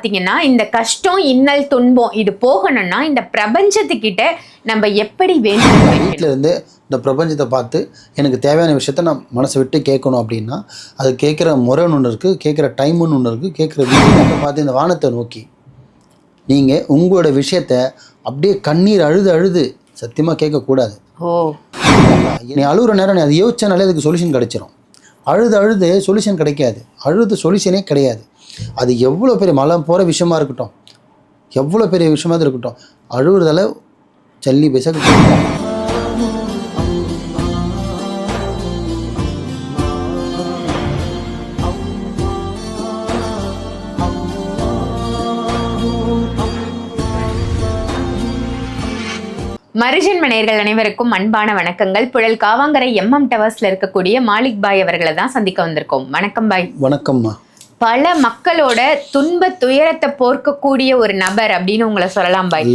பாத்தீங்கன்னா இந்த கஷ்டம் இன்னல் துன்பம் இது போகணும்னா இந்த பிரபஞ்சத்துக்கிட்ட நம்ம எப்படி வேண்டும்? வீட்டில் இருந்து இந்த பிரபஞ்சத்தை பார்த்து எனக்கு தேவையான விஷயத்த நான் மனசை விட்டு கேட்கணும் அப்படின்னா அது கேட்குற முறைன்னு ஒன்று இருக்குது, கேட்குற டைமுன்னு ஒன்று இருக்குது, கேட்குற விஷயத்தை பார்த்து இந்த வானத்தை நோக்கி நீங்கள் உங்களோட விஷயத்த அப்படியே கண்ணீர் அழுது அழுது சத்தியமாக கேட்கக்கூடாது. நீ அழுகிற நேரம் நீ அதை யோசிச்சனாலே அதுக்கு சொல்யூஷன் கிடைச்சிரும். அழுது அழுது சொல்யூஷன் கிடைக்காது, அழுது சொல்யூஷனே கிடையாது. அது எவ்வளோ பெரிய மலை போகிற விஷயமா இருக்கட்டும், எவ்வளோ பெரிய விஷயமா இருக்கட்டும், அழுகுறதால சல்லி பேச மருஜன் நேயர்கள் அனைவருக்கும் அன்பான வணக்கங்கள். புழல் காவாங்கரை MM டவர்ஸ்ல இருக்கக்கூடிய மாலிக் பாய் அவர்களை தான் சந்திக்க வந்திருக்கோம். வணக்கம் பாய். வணக்கம்மா. பல மக்களோட துன்ப துயரத்தை போர்க்கக்கூடிய ஒரு நபர் அப்படின்னு உங்களை சொல்லலாம் பாய்.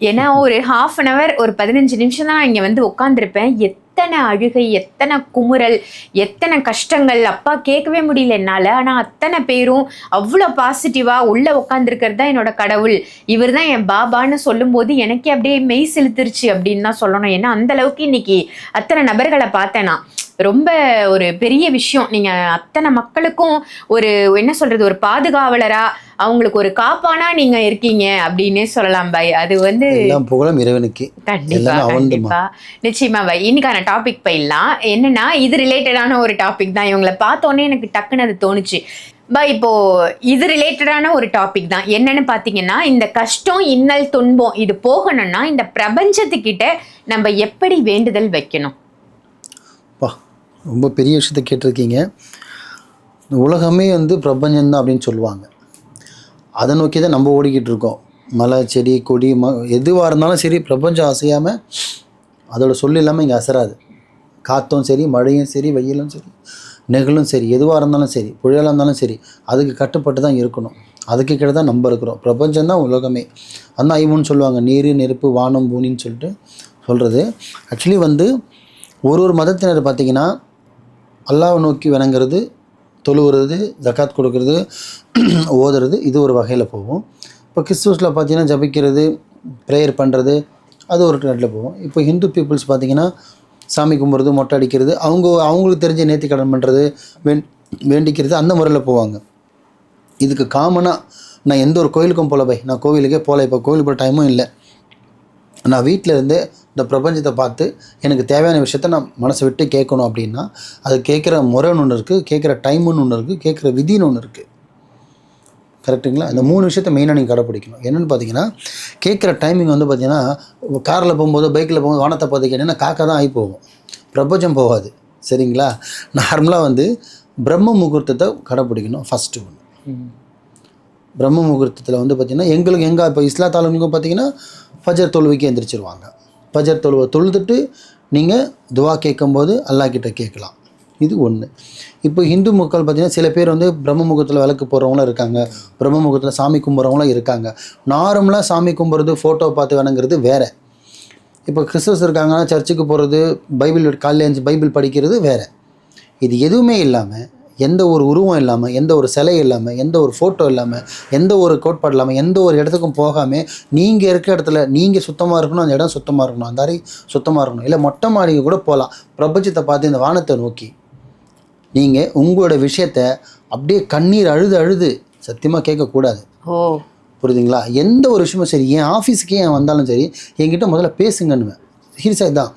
ஏன்னா ஒரு 1/2 hour ஒரு 15 நிமிஷம் தான் இங்க வந்து உட்காந்துருப்பேன். எத்தனை அழுகை, எத்தனை குமுறல், எத்தனை கஷ்டங்கள் அப்பா கேட்கவே முடியல என்னால. ஆனா அத்தனை பேரும் அவ்வளோ பாசிட்டிவா உள்ள உட்காந்துருக்கிறது தான் என்னோட கடவுள், இவர் தான் என் பாபான்னு சொல்லும் போது எனக்கே அப்படியே மெய் செலுத்துருச்சு அப்படின்னு தான் சொல்லணும். ஏன்னா அந்த அளவுக்கு இன்னைக்கு அத்தனை நபர்களை பார்த்தேன்னா ரொம்ப ஒரு பெரிய விஷயம். நீங்க அத்தனை மக்களுக்கும் ஒரு என்ன சொல்றது, ஒரு பாதுகாவலரா அவங்களுக்கு ஒரு காப்பானா நீங்க இருக்கீங்க அப்படின்னே சொல்லலாம் பாய். அது வந்து புகழும் இறைவனுக்கு. கண்டிப்பா நிச்சயமா பாய். இன்னைக்கான டாபிக் போயிடலாம். என்னன்னா இது ரிலேட்டடான ஒரு டாபிக் தான். இவங்களை பார்த்தோன்னே எனக்கு டக்குன்னு அது தோணுச்சு பாய். இப்போ இது ரிலேட்டடான ஒரு டாபிக் தான். என்னன்னு பாத்தீங்கன்னா இந்த கஷ்டம் இன்னல் துன்பம் இது போகணும்னா இந்த பிரபஞ்சத்துக்கிட்ட நம்ம எப்படி வேண்டுதல் வைக்கணும்? ரொம்ப பெரிய விஷயத்த கேட்டிருக்கீங்க. உலகமே வந்து பிரபஞ்சம்தான் அப்படின்னு சொல்லுவாங்க. அதை நோக்கி தான் நம்ம ஓடிக்கிட்டு இருக்கோம். மலை செடி கொடி எதுவாக இருந்தாலும் சரி பிரபஞ்சம் அசையாமல் அதோட சொல்லு இல்லாமல் இங்கே அசராது. காற்றும் சரி, மழையும் சரி, வெயிலும் சரி, நெகிழும் சரி, எதுவாக இருந்தாலும் சரி, புயலாக இருந்தாலும் சரி, அதுக்கு கட்டுப்பட்டு தான் இருக்கணும். அதுக்கு கீழே தான் நம்ம இருக்கிறோம். பிரபஞ்சம்தான் உலகமே. அந்த ஐமுன்னு சொல்லுவாங்க, நீர் நெருப்பு வானம் பூனின்னு சொல்லிட்டு சொல்கிறது. ஆக்சுவலி வந்து ஒரு மதத்தினர் பார்த்திங்கன்னா அல்லாஹ்வை நோக்கி வணங்குறது, தொழுகிறது, ஜக்காத் கொடுக்கறது, ஓதுறது, இது ஒரு வகையில் போகும். இப்போ கிறிஸ்துவஸில் பார்த்திங்கன்னா ஜபிக்கிறது, ப்ரேயர் பண்ணுறது, அது ஒரு இடத்துல போகும். இப்போ ஹிந்து பீப்புள்ஸ் பார்த்திங்கன்னா சாமி கும்பிட்றது, மொட்டை அடிக்கிறது, அவங்களுக்கு தெரிஞ்ச நேர்த்தி கடன் பண்ணுறது, வேண்டிக்கிறது, அந்த முறையில் போவாங்க. இதுக்கு காமனாக நான் எந்த ஒரு கோயிலுக்கும் போகல பை, நான் கோவிலுக்கே போகல. இப்போ கோவிலுக்கு போகிற டைமும் இல்லை. நான் வீட்டில் இருந்து இந்த பிரபஞ்சத்தை பார்த்து எனக்கு தேவையான விஷயத்த நான் மனசை விட்டு கேட்கணும் அப்படின்னா அது கேட்குற முறைன்னு ஒன்று இருக்குது, கேட்குற டைமுன்னு ஒன்று இருக்குது, கேட்குற விதின்னு ஒன்று இருக்குது. கரெக்டுங்களா? இந்த 3 விஷயத்த மெயினாக நீங்கள் கடைப்பிடிக்கணும். என்னென்னு பார்த்தீங்கன்னா கேட்குற டைமிங் வந்து பார்த்திங்கன்னா காரில் போகும்போது பைக்கில் போகும்போது வானத்தை பார்த்து கேட்டிங்கன்னா காக்கா தான் ஆகி போகும், பிரபஞ்சம் போகாது. சரிங்களா? நார்மலாக வந்து பிரம்ம முகூர்த்தத்தை கடைப்பிடிக்கணும். ஃபஸ்ட்டு ஒன்று பிரம்ம முகூர்த்தத்தில் வந்து பார்த்திங்கன்னா எங்களுக்கு எங்கே இப்போ இஸ்லாத்தாளுங்களுக்கும் பார்த்திங்கன்னா ஃபஜர் தொழுவைக்கு எந்திரிச்சிருவாங்க. ஃபஜர் தொழுவை தொழுதுட்டு நீங்கள் துவா கேட்கும்போது அல்லாஹ் கிட்ட கேட்கலாம். இது ஒன்று. இப்போ ஹிந்து மக்கள் பார்த்திங்கன்னா சில பேர் வந்து பிரம்ம முகூர்த்தத்தில் விளக்கு போடுறவங்களும் இருக்காங்க, பிரம்ம முகூர்த்தத்தில் சாமி கும்பிட்றவங்களும் இருக்காங்க. நார்மலாக சாமி கும்பிட்றது, ஃபோட்டோ பார்த்து வணங்குறது வேறு. இப்போ கிறிஸ்துவஸ் இருக்காங்கன்னா சர்ச்சுக்கு போகிறது, பைபிள் காலையில் எழுந்து பைபிள் படிக்கிறது வேறு. இது எதுவுமே இல்லாமல், எந்த ஒரு உருவம் இல்லாமல், எந்த ஒரு சிலை இல்லாமல், எந்த ஒரு ஃபோட்டோ இல்லாமல், எந்த ஒரு கோட்பாடு இல்லாமல், எந்த ஒரு இடத்துக்கும் போகாமல் நீங்கள் இருக்க இடத்துல நீங்கள் சுத்தமாக இருக்கணும், அந்த இடம் சுத்தமாக இருக்கணும், அந்த அறை சுத்தமாக இருக்கணும். இல்லை மொட்டை மாடிக்கு கூட போகலாம். பிரபஞ்சத்தை பார்த்து இந்த வானத்தை நோக்கி நீங்கள் உங்களோட விஷயத்த அப்படியே கண்ணீர் அழுது அழுது சத்தியமாக கேட்கக்கூடாது. புரியுதுங்களா? எந்த ஒரு விஷயமும் சரி, என் ஆஃபீஸுக்கே ஏன் வந்தாலும் சரி என்கிட்ட முதல்ல பேசுங்கன்னுவேன். சீரியஸாக தான்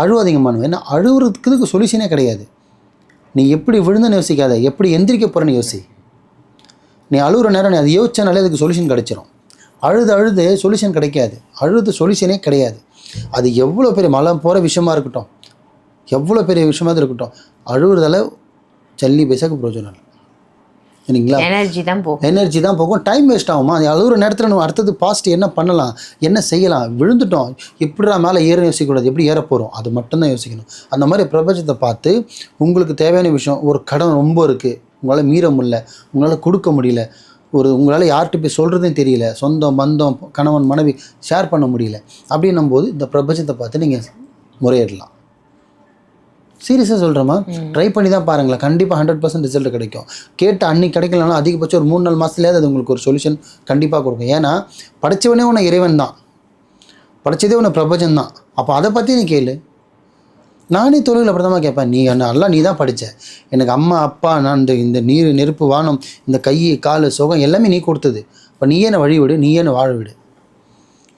அழுவாதீங்கம்மானுவேன். ஏன்னா அழுவுறதுக்கு சொல்யூஷனே கிடையாது. நீ எப்படி விழுந்தன்னு யோசிக்காத, எப்படி எந்திரிக்க போகிறேன்னு யோசி. நீ அழுகிற நேரம் நீ அதை யோசிச்சனாலே அதுக்கு சொல்யூஷன் கிடைச்சிரும். அழுது அழுது சொல்யூஷன் கிடைக்காது, அழுது சொல்யூஷனே கிடையாது. அது எவ்வளோ பெரிய மலை போகிற விஷயமா இருக்கட்டும், எவ்வளோ பெரிய விஷயமா இருக்கட்டும், அழுகுறதால சல்லி பேசக்கு பிரயோஜனம் இல்லை. சரிங்களா? எனர்ஜி தான் போகும், டைம் வேஸ்ட் ஆகுமா? அது அழுகிற நேரத்தில் நம்ம அடுத்தது பாசிட்டிவ் என்ன பண்ணலாம், என்ன செய்யலாம், விழுந்துட்டோம் எப்படிடா மேலே ஏற யோசிக்கக்கூடாது, எப்படி ஏற போகிறோம், அது மட்டும்தான் யோசிக்கணும். அந்த மாதிரி பிரபஞ்சத்தை பார்த்து உங்களுக்கு தேவையான விஷயம், ஒரு கடன் ரொம்ப இருக்குது, உங்களால் மீற முடியல, உங்களால் கொடுக்க முடியல, உங்களால் யார்கிட்ட போய் சொல்கிறதும் தெரியல, சொந்தம் பந்தம் கணவன் மனைவி ஷேர் பண்ண முடியல அப்படின்னும் போது இந்த பிரபஞ்சத்தை பார்த்து நீங்கள் முறையிடலாம். சீரியஸாக சொல்கிறேம்மா, ட்ரை பண்ணி தான் பாருங்களேன், கண்டிப்பாக 100% ரிசல்ட் கிடைக்கும். கேட்டு அன்னைக்கு கிடைக்கலனாலும் அதிகபட்சம் ஒரு 3-4 மாதத்துலேயே அது உங்களுக்கு ஒரு சொல்யூஷன் கண்டிப்பாக கொடுக்கும். ஏன்னா படித்தவனே உன்னை இறைவன் தான், படித்ததே உன்னை பிரபஞ்சம் தான். அப்போ அதை பற்றி நீ கேளு. நானே தொழில் அப்படி தான் கேட்பேன், நீ நல்லா நீ தான் படித்த, எனக்கு அம்மா அப்பா நான் இந்த நீர் நெருப்பு வானம் இந்த கை கால் சுகம் எல்லாமே நீ கொடுத்தது, இப்போ நீயே என்னை வழி விடு, நீயே என்னை வாழ விடு,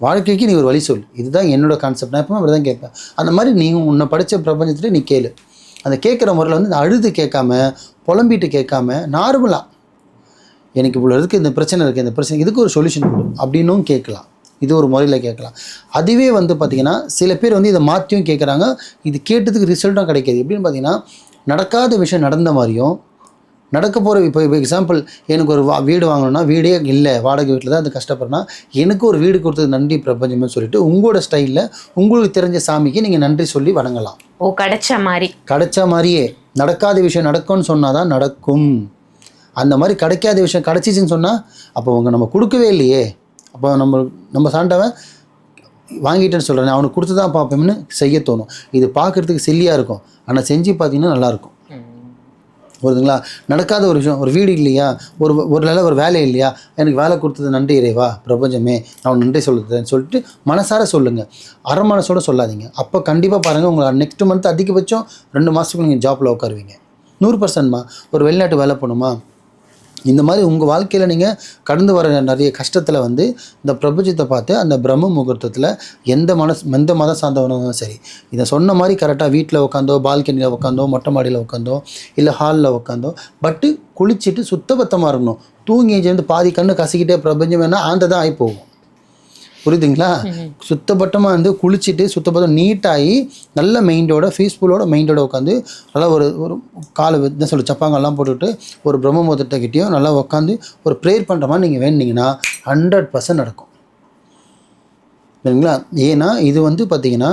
வாழ்க்கைக்கு நீ ஒரு வழி சொல். இதுதான் என்னோட கான்செப்ட். நான் எப்பவுமே அப்படி தான் கேட்பேன். அந்த மாதிரி நீ உன்னை படித்த பிரபஞ்சத்துல நீ கேளு. அந்த கேட்குற முறையில் வந்து அழுது கேட்காம, புலம்பிட்டு கேட்காம, நார்மலாக எனக்கு இவ்வளோ இருக்குது, இந்த பிரச்சனை இருக்குது, இந்த பிரச்சனை இதுக்கு ஒரு சொல்யூஷன் கொடு அப்படின்னும் கேட்கலாம். இது ஒரு முறையில் கேட்கலாம். அதுவே வந்து பார்த்திங்கன்னா சில பேர் வந்து இதை மாற்றியும் கேட்குறாங்க, இது கேட்டதுக்கு ரிசல்ட்டும் கிடைக்கிது. எப்படின்னு பார்த்தீங்கன்னா நடக்காத விஷயம் நடந்த மாதிரியும், நடக்க போகிற இப்போ எக்ஸாம்பிள் எனக்கு ஒரு வீடு வாங்கணும்னா வீடே இல்லை, வாடகை வீட்டில் தான் அது கஷ்டப்படுறேன்னா எனக்கு ஒரு வீடு கொடுத்தது நன்றி பிரபஞ்சம்னு சொல்லிட்டு உங்களோட ஸ்டைலில் உங்களுக்கு தெரிஞ்ச சாமிக்கு நீங்கள் நன்றி சொல்லி வணங்கலாம். கிடைச்ச மாதிரியே நடக்காத விஷயம் நடக்கும்னு சொன்னால் தான் நடக்கும். அந்த மாதிரி கிடைக்காத விஷயம் கிடச்சிச்சின்னு சொன்னால் அப்போ நம்ம கொடுக்கவே இல்லையே, அப்போ நம்ம சாண்டவன் வாங்கிட்டேன்னு சொல்கிறேன், அவனுக்கு கொடுத்து தான் பார்ப்போம்னு செய்ய தோணும். இது பார்க்குறதுக்கு சில்லியாக இருக்கும், ஆனால் செஞ்சு பார்த்தீங்கன்னா நல்லாயிருக்கும். புரியுதுங்களா? நடக்காத ஒரு விஷயம், ஒரு வீடு இல்லையா, ஒரு நல்ல ஒரு வேலை இல்லையா, எனக்கு வேலை கொடுத்தது நன்றி இறைவா பிரபஞ்சமே நான் நன்றி சொல்லுறேன்னு சொல்லிட்டு மனசார சொல்லுங்கள், அரை மனசோடு சொல்லாதீங்க. அப்போ கண்டிப்பாக பாருங்கள் உங்களை நெக்ஸ்ட் மந்த் அதிகபட்சம் 2 மாதத்துக்கு நீங்கள் ஜாப்பில் உட்காருவீங்க. 100%மா. ஒரு வெளிநாட்டு வேலை போகணுமா, இந்த மாதிரி உங்கள் வாழ்க்கையில் நீங்கள் கடந்து வர நிறைய கஷ்டத்தில் வந்து இந்த பிரபஞ்சத்தை பார்த்து அந்த பிரம்ம முகூர்த்தத்தில் எந்த மதம் சார்ந்தவனும் சரி இதை சொன்ன மாதிரி கரெக்டாக வீட்டில் உட்காந்தோ, பால்கனியில் உட்காந்தோ, மொட்டை மாடியில் உட்காந்தோ, இல்லை ஹாலில் உட்காந்தோ, பட்டு குளிச்சுட்டு சுத்தபத்தமாக இருக்கணும். தூங்கி எழுந்து பாதி கண்ணு கசிக்கிட்டே பிரபஞ்சம் வேணால் ஆந்த தான் ஆகி போகும். புரியுதுங்களா? சுத்தபட்டமாக வந்து குளிச்சுட்டு சுத்தபத்தம் நீட்டாகி நல்ல மைண்டோட பீஸ்ஃபுல்லோட மைண்டோட உட்காந்து நல்லா ஒரு காலை என்ன சொல்லு சப்பாங்கெல்லாம் போட்டுவிட்டு ஒரு பிரம்ம முகூர்த்தக்கிட்டையும் நல்லா உட்காந்து ஒரு ப்ரேயர் பண்ணுற மாதிரி நீங்கள் வேண்டிங்கன்னா 100% நடக்கும். சரிங்களா? ஏன்னா இது வந்து பார்த்திங்கன்னா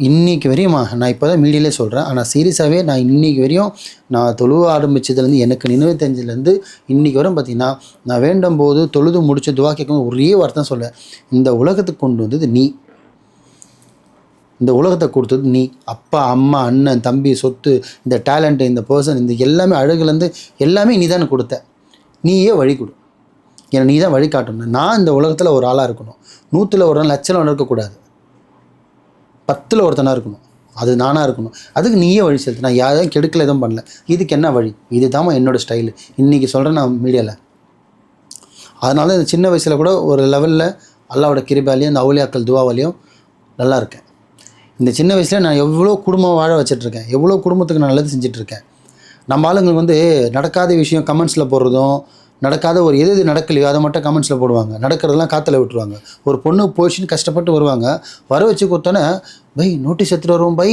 இன்றைக்கி வரையுமா நான் இப்போ தான் மீடியாலே சொல்கிறேன், ஆனால் சீரியஸாகவே நான் இன்றைக்கி வரையும் நான் தொழுவ ஆரம்பித்ததுலேருந்து எனக்கு நினைவு தெரிஞ்சதுலேருந்து இன்றைக்கி வரும் பார்த்திங்கன்னா நான் வேண்டும் போது தொழுது முடிச்சு துவா கேட்கும் ஒரே வார்த்தை சொல்லுவேன், இந்த உலகத்துக்கு கொண்டு வந்தது நீ, இந்த உலகத்தை கொடுத்தது நீ, அப்பா அம்மா அண்ணன் தம்பி சொத்து இந்த டேலண்ட்டு இந்த பர்சன் இந்த எல்லாமே அழகுலேருந்து எல்லாமே நீ தானே கொடுத்த, நீயே வழி கொடு, ஏன்னா நீ தான் வழி காட்டணும். நான் இந்த உலகத்தில் ஒரு ஆளாக இருக்கணும், 100ல் ஒரு நாள் லட்சம் இருக்கக்கூடாது, 10ல் ஒருத்தனாக இருக்கணும், அது நானாக இருக்கணும். அதுக்கு நீயே வழி செலுத்து, நான் யாரையும் கெடுக்கல எதுவும் பண்ணல, இதுக்கு என்ன வழி, இது தான் என்னோடய ஸ்டைலு இன்றைக்கி சொல்கிறேன் நான் மீடியாவில். அதனால இந்த சின்ன வயசில் கூட ஒரு லெவலில் அல்லாவோட கிருபாலையும் இந்த அவுலியாக்கள் துவாவாலையும் நல்லா இருக்கேன். இந்த சின்ன வயசில் நான் எவ்வளோ குடும்பம் வாழ வச்சிட்ருக்கேன், எவ்வளோ குடும்பத்துக்கு நான் நல்லது செஞ்சிட்ருக்கேன். நம்ம ஆளுங்களுக்கு வந்து நடக்காத விஷயம் கமெண்ட்ஸில் போடுறதும், நடக்காத ஒரு எது நடக்கலையோ அதை மட்டும் கமெண்ட்ஸில் போடுவாங்க, நடக்கிறதெல்லாம் காற்றுல விட்டுருவாங்க. ஒரு பொண்ணு போயிடுச்சுன்னு கஷ்டப்பட்டு வருவாங்க, வர வச்சு கொடுத்தோன்னே பை நோட்டீஸ் எடுத்துகிட்டு வருவோம் பை,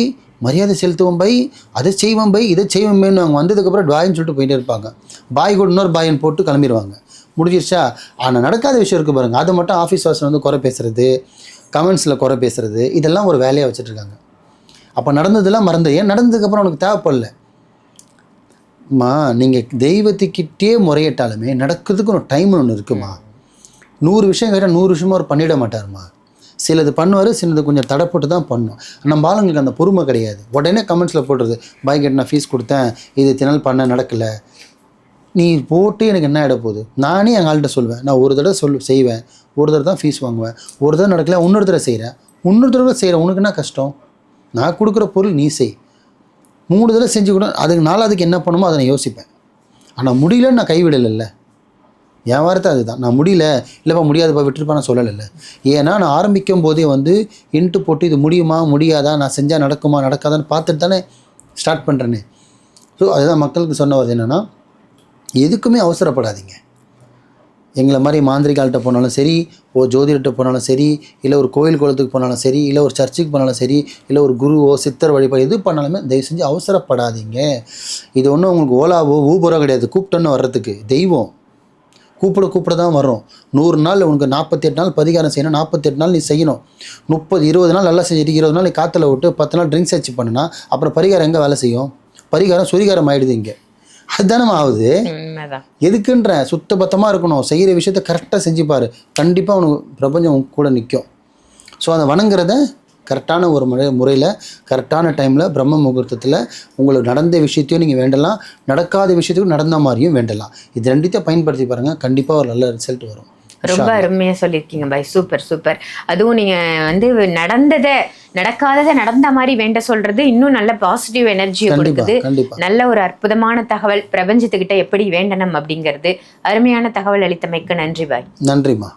மரியாதை செலுத்துவோம் பை, அதை செய்வோம் பை, இதை செய்வோம் பைன்னு அவங்க வந்ததுக்கப்புறம் பாயின்னு சொல்லிட்டு போயிட்டே இருப்பாங்க. பாய் கூட இன்னொரு பாயின்னு போட்டு கிளம்பிடுவாங்க, முடிஞ்சிருச்சா. ஆனால் நடக்காத விஷயம் இருக்குது பாருங்கள், அதை மட்டும் ஆஃபீஸ் வாசல் வந்து குறை பேசுகிறது, கமெண்ட்ஸில் குறை பேசுகிறது, இதெல்லாம் ஒரு வேலையாக வச்சுட்ருக்காங்க. அப்போ நடந்ததெல்லாம் மறந்து, ஏன் நடந்ததுக்கப்புறம் உனக்கு தேவைப்படல நீங்கள் தெய்வத்துக்கிட்டே முறையிட்டாலுமே நடக்கிறதுக்கு ஒரு டைம் ஒன்று இருக்குமா. 100 விஷயம் கேட்டால் 100 விஷயமா அவர் பண்ணிட மாட்டாருமா. சிலது பண்ணுவார், சிலது கொஞ்சம் தடைப்பட்டு தான் பண்ணும். நம்ம ஆளுங்களுக்கு அந்த பொறுமை கிடையாது. உடனே கமெண்ட்ஸில் போடுறது, பாய் கேட்டு நான் ஃபீஸ் கொடுத்தேன், இது தினல் பண்ண நடக்கலை, நீ போட்டு எனக்கு என்ன ஆகிட போகுது. நானே எங்கள் ஆள்கிட்ட சொல்லுவேன், நான் ஒரு தடவை செய்வேன், ஒரு தடவை தான் ஃபீஸ் வாங்குவேன், ஒரு தடவை நடக்கல இன்னொரு தடவை செய்கிறேன், இன்னொரு தடவை செய்கிறேன், உனக்கு என்ன கஷ்டம், நான் கொடுக்குற பொருள் நீ செய், 3 தடவை செஞ்சு கூட அதுக்கு அதுக்கு என்ன பண்ணுமோ அதை நான் யோசிப்பேன். ஆனால் முடியலன்னு நான் கைவிடலைல்ல, என் வார்த்தை அதுதான். நான் முடியல இல்லைப்பா முடியாதுப்பா விட்டுருப்பா நான் சொல்லலைல்ல. ஏன்னா நான் ஆரம்பிக்கும் போதே வந்து இன்ட்டு போட்டு இது முடியுமா முடியாதா, நான் செஞ்சால் நடக்குமா நடக்காதான்னு பார்த்துட்டு தானே ஸ்டார்ட் பண்ணுறேன்னு. ஸோ அதுதான் மக்களுக்கு சொன்ன வருது என்னென்னா, எதுக்குமே அவசரப்படாதீங்க. எங்களை மாதிரி மாந்திரிகால்கிட்ட போனாலும் சரி, ஒரு ஜோதிடர்கிட்ட போனாலும் சரி, இல்லை ஒரு கோயில் குளத்துக்கு போனாலும் சரி, இல்லை ஒரு சர்ச்சுக்கு போனாலும் சரி, இல்லை ஒரு குருவோ சித்தர் வழிபாடு எது பண்ணாலுமே தயவு செஞ்சு அவசரப்படாதீங்க. இது ஒன்றும் உங்களுக்கு ஓலாவோ ஊபரோ கிடையாது, கூப்பிட்டோன்னு வர்றதுக்கு. தெய்வம் கூப்பிட தான் வரும். 100 நாள் உனக்கு 48 நாள் பரிகாரம் செய்யணும், 48 நாள் நீ செய்யணும். 30-20 நாள் நல்லா செஞ்சுட்டு 20 நாள் நீ காற்றுல விட்டு 10 நாள் ட்ரிங்க்ஸ் வச்சு பண்ணுனா அப்புறம் பரிகாரம் எங்கே வேலை செய்யும்? பரிகாரம் சுரிகாரம் ஆகிடுது. இங்கே அதுதானே ஆகுது. எதுக்குன்ற சுத்தபத்தமாக இருக்கணும், செய்கிற விஷயத்த கரெக்டாக செஞ்சுப்பார், கண்டிப்பாக அவனுக்கு பிரபஞ்சம் கூட நிற்கும். ஸோ அதை வணங்குறத கரெக்டான ஒரு முறையில் கரெக்டான டைமில் பிரம்ம முகூர்த்தத்தில் உங்களுக்கு நடந்த விஷயத்தையும் நீங்கள் வேண்டலாம், நடக்காத விஷயத்துக்கும் நடந்த மாதிரியும் வேண்டலாம். இது ரெண்டுத்தையும் பயன்படுத்தி பாருங்கள், கண்டிப்பாக ஒரு நல்ல ரிசல்ட் வரும். ரொம்ப அருமையாக சொல்லியிருக்கீங்க பாய். Super super. அதுவும் நீங்கள் வந்து நடக்காததை நடந்த மாதிரி வேண்ட சொல்றது இன்னும் நல்ல பாசிட்டிவ் எனர்ஜியை கொடுக்குது. நல்ல ஒரு அற்புதமான தகவல், பிரபஞ்சத்துக்கிட்ட எப்படி வேண்டணும் அப்படிங்கிறது. அருமையான தகவல் அளித்தமைக்கு நன்றி பாய். நன்றிம்மா.